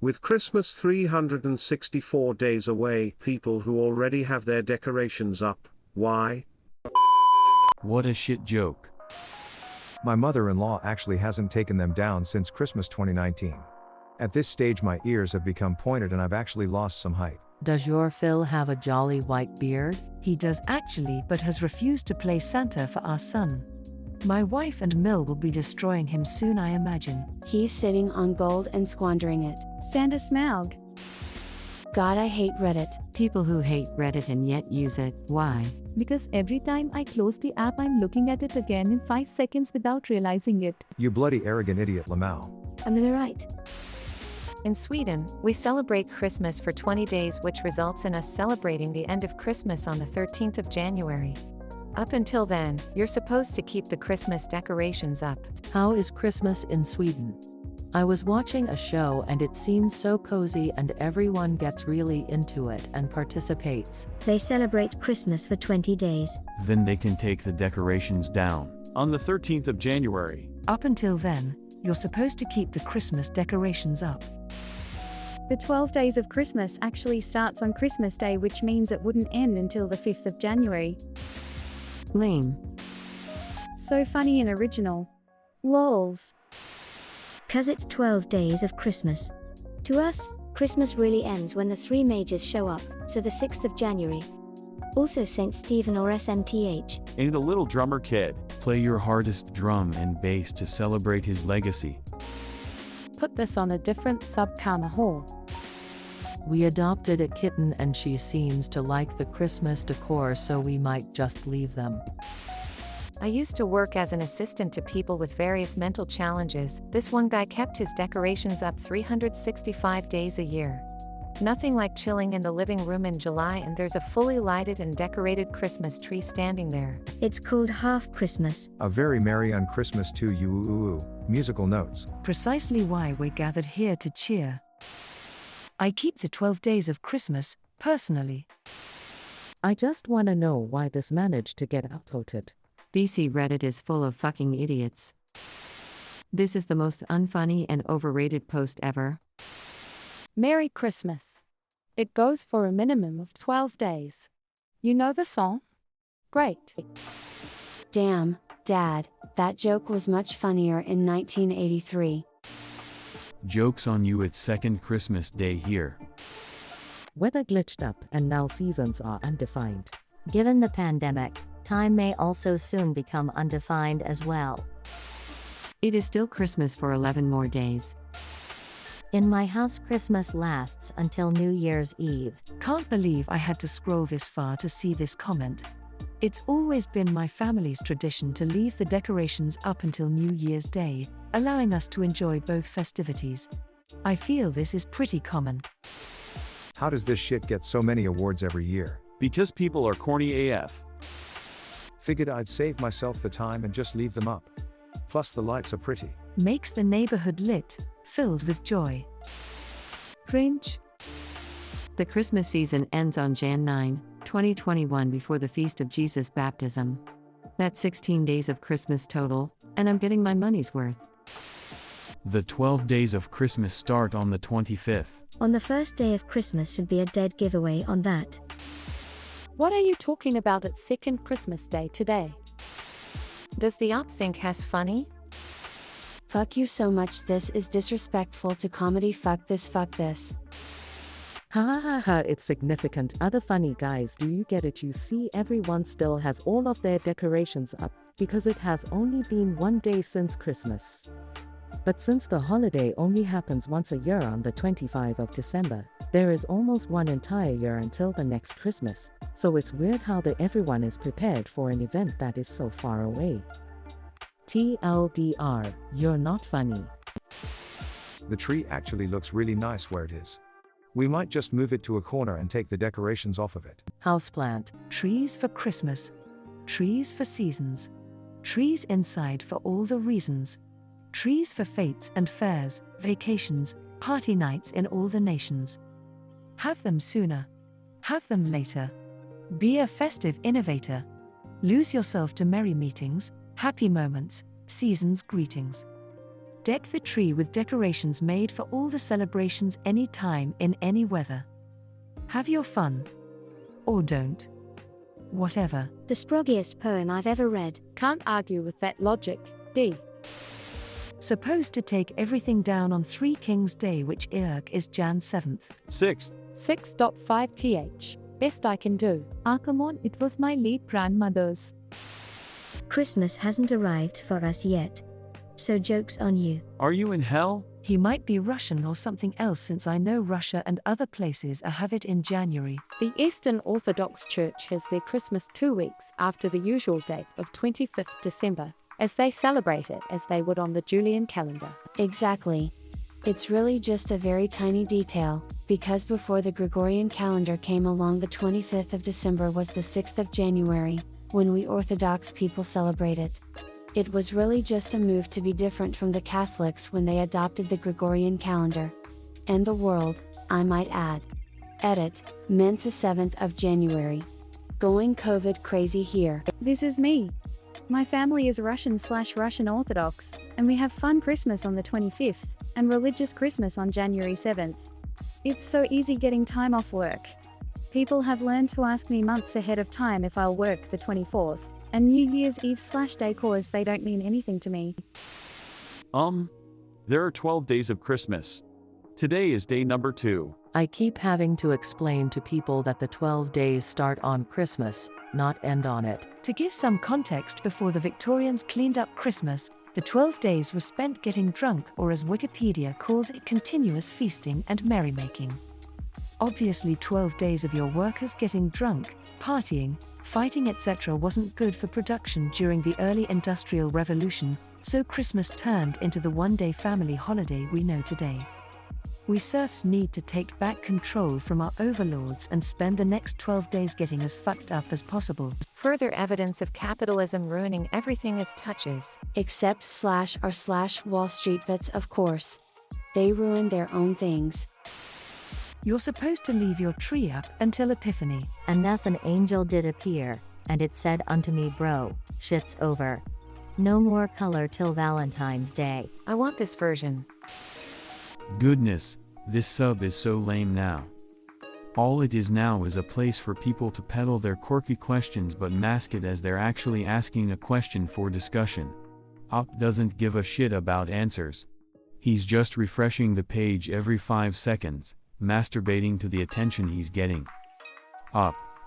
With Christmas 364 days away, people who already have their decorations up, why? What a shit joke. My mother-in-law actually hasn't taken them down since Christmas 2019. At this stage my ears have become pointed and I've actually lost some height. Does your Phil have a jolly white beard? He does actually, but has refused to play Santa for our son. My wife and Mill will be destroying him soon, I imagine. He's sitting on gold and squandering it. Santa Smaug. God, I hate Reddit. People who hate Reddit and yet use it, why? Because every time I close the app, I'm looking at it again in 5 seconds without realizing it. You bloody arrogant idiot, Lamau. And they're right. In Sweden, we celebrate Christmas for 20 days, which results in us celebrating the end of Christmas on the 13th of January. Up until then, you're supposed to keep the Christmas decorations up. How is Christmas in Sweden? I was watching a show and it seems so cozy and everyone gets really into it and participates. They celebrate Christmas for 20 days. Then they can take the decorations down on the 13th of January. Up until then, you're supposed to keep the Christmas decorations up. The 12 days of Christmas actually starts on Christmas Day, which means it wouldn't end until the 5th of January. Lame. So funny and original. Lols. 'Cause it's 12 days of Christmas. To us, Christmas really ends when the three majors show up, so the 6th of January. Also St. Stephen or SMTH. And a little drummer kid. Play your hardest drum and bass to celebrate his legacy. Put this on a different sub-karma hole. We adopted a kitten and she seems to like the Christmas decor, so we might just leave them. I used to work as an assistant to people with various mental challenges. This one guy kept his decorations up 365 days a year. Nothing like chilling in the living room in July and there's a fully lighted and decorated Christmas tree standing there. It's called Half Christmas. A very merry on Christmas to you. Musical notes. Precisely why we're gathered here to cheer. I keep the 12 days of Christmas, personally. I just wanna know why this managed to get upvoted. BC Reddit is full of fucking idiots. This is the most unfunny and overrated post ever. Merry Christmas. It goes for a minimum of 12 days. You know the song? Great. Damn, Dad, that joke was much funnier in 1983. Joke's on you, it's second Christmas Day here. Weather glitched up and now seasons are undefined. Given the pandemic, time may also soon become undefined as well. It is still Christmas for 11 more days. In my house, Christmas lasts until New Year's Eve. Can't believe I had to scroll this far to see this comment. It's always been my family's tradition to leave the decorations up until New Year's Day, allowing us to enjoy both festivities. I feel this is pretty common. How does this shit get so many awards every year? Because people are corny AF. Figured I'd save myself the time and just leave them up. Plus the lights are pretty. Makes the neighborhood lit, filled with joy. Cringe. The Christmas season ends on Jan 9, 2021 before the Feast of Jesus' Baptism. That's 16 days of Christmas total, and I'm getting my money's worth. The 12 days of Christmas start on the 25th. On the first day of Christmas should be a dead giveaway on that. What are you talking about at second Christmas Day today? Does the op think has funny? Fuck you so much, this is disrespectful to comedy, fuck this. Ha ha ha ha, it's significant. Other funny guys, do you get it? You see, everyone still has all of their decorations up, because it has only been 1 day since Christmas. But since the holiday only happens once a year on the 25th of December, there is almost one entire year until the next Christmas, so it's weird how everyone is prepared for an event that is so far away. TLDR, you're not funny. The tree actually looks really nice where it is. We might just move it to a corner and take the decorations off of it. Houseplant. Trees for Christmas. Trees for seasons. Trees inside for all the reasons. Trees for fates and fairs, vacations, party nights in all the nations. Have them sooner. Have them later. Be a festive innovator. Lose yourself to merry meetings, happy moments, seasons greetings. Deck the tree with decorations made for all the celebrations anytime in any weather. Have your fun. Or don't. Whatever. The sproggiest poem I've ever read. Can't argue with that logic, D. Supposed to take everything down on Three Kings Day, which is Jan 7th. 6th. 6.5th. Best I can do. Come it was my late grandmother's. Christmas hasn't arrived for us yet. So joke's on you. Are you in hell? He might be Russian or something else, since I know Russia and other places have it in January. The Eastern Orthodox Church has their Christmas 2 weeks after the usual date of 25th December, as they celebrate it as they would on the Julian calendar. Exactly. It's really just a very tiny detail, because before the Gregorian calendar came along, the 25th of December was the 6th of January, when we Orthodox people celebrate it. It was really just a move to be different from the Catholics when they adopted the Gregorian calendar. And the world, I might add. Edit, meant the 7th of January. Going COVID crazy here. This is me. My family is Russian/Russian Orthodox, and we have fun Christmas on the 25th, and religious Christmas on January 7th. It's so easy getting time off work. People have learned to ask me months ahead of time if I'll work the 24th. And New Year's Eve/day cause they don't mean anything to me. There are 12 days of Christmas. Today is day number 2. I keep having to explain to people that the 12 days start on Christmas, not end on it. To give some context, before the Victorians cleaned up Christmas, the 12 days were spent getting drunk, or as Wikipedia calls it, continuous feasting and merrymaking. Obviously 12 days of your workers getting drunk, partying, fighting etc. wasn't good for production during the early Industrial Revolution, so Christmas turned into the one-day family holiday we know today. We serfs need to take back control from our overlords and spend the next 12 days getting as fucked up as possible. Further evidence of capitalism ruining everything it touches. Except /r/Wall Street bets, of course. They ruin their own things. You're supposed to leave your tree up until Epiphany. And thus an angel did appear, and it said unto me, bro, shit's over. No more color till Valentine's Day. I want this version. Goodness, this sub is so lame now. All it is now is a place for people to peddle their quirky questions but mask it as they're actually asking a question for discussion. Op doesn't give a shit about answers. He's just refreshing the page every 5 seconds. Masturbating to the attention he's getting.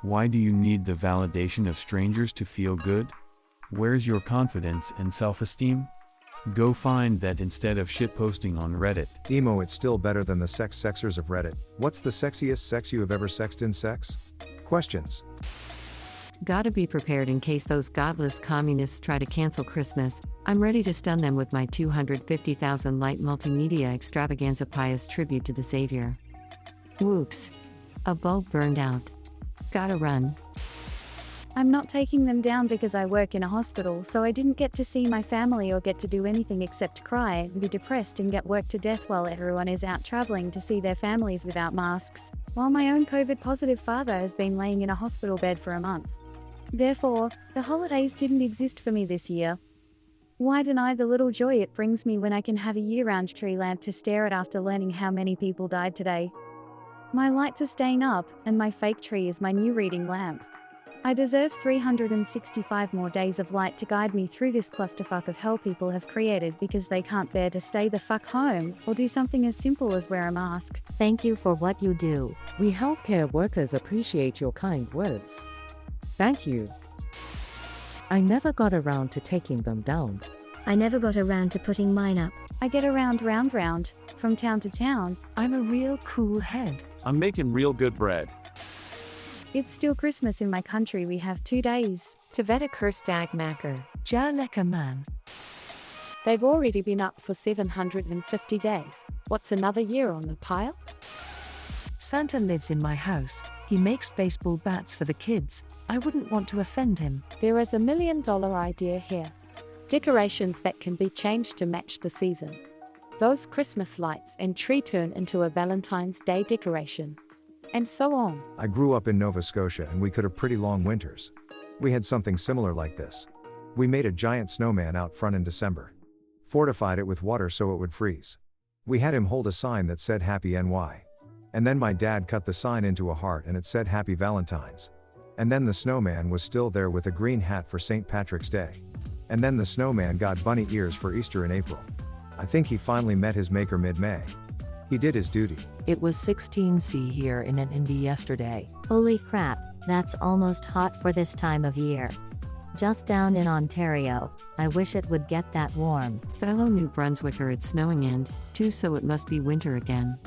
Why do you need the validation of strangers to feel good? Where's your confidence and self-esteem? Go find that instead of shitposting on Reddit. Emo, it's still better than the sexers of Reddit. What's the sexiest sex you have ever sexed in sex? Questions. Gotta be prepared in case those godless communists try to cancel Christmas. I'm ready to stun them with my 250,000 light multimedia extravaganza pious tribute to the Savior. Whoops. A bulb burned out. Gotta run. I'm not taking them down because I work in a hospital, so I didn't get to see my family or get to do anything except cry, be depressed and get worked to death while everyone is out traveling to see their families without masks, while my own COVID-positive father has been laying in a hospital bed for a month. Therefore, the holidays didn't exist for me this year. Why deny the little joy it brings me when I can have a year-round tree lamp to stare at after learning how many people died today? My lights are staying up, and my fake tree is my new reading lamp. I deserve 365 more days of light to guide me through this clusterfuck of hell people have created because they can't bear to stay the fuck home or do something as simple as wear a mask. Thank you for what you do. We healthcare workers appreciate your kind words. Thank you. I never got around to taking them down. I never got around to putting mine up. I get around round, from town to town. I'm a real cool head. I'm making real good bread. It's still Christmas in my country. We have 2 days. Tveta Kerstag Macker. Ja lekker man. They've already been up for 750 days. What's another year on the pile? Santa lives in my house. He makes baseball bats for the kids. I wouldn't want to offend him. There is $1 million idea here. Decorations that can be changed to match the season. Those Christmas lights and tree turn into a Valentine's Day decoration. And so on. I grew up in Nova Scotia and we could have pretty long winters. We had something similar like this. We made a giant snowman out front in December. fortified it with water so it would freeze. We had him hold a sign that said Happy NY. And then my dad cut the sign into a heart and it said Happy Valentine's. And then the snowman was still there with a green hat for St. Patrick's Day. And then the snowman got bunny ears for Easter in April. I think he finally met his maker mid-May. He did his duty. It was 16°C here in Indy yesterday. Holy crap, that's almost hot for this time of year. Just down in Ontario, I wish it would get that warm. Fellow New Brunswicker, it's snowing and, too, so it must be winter again.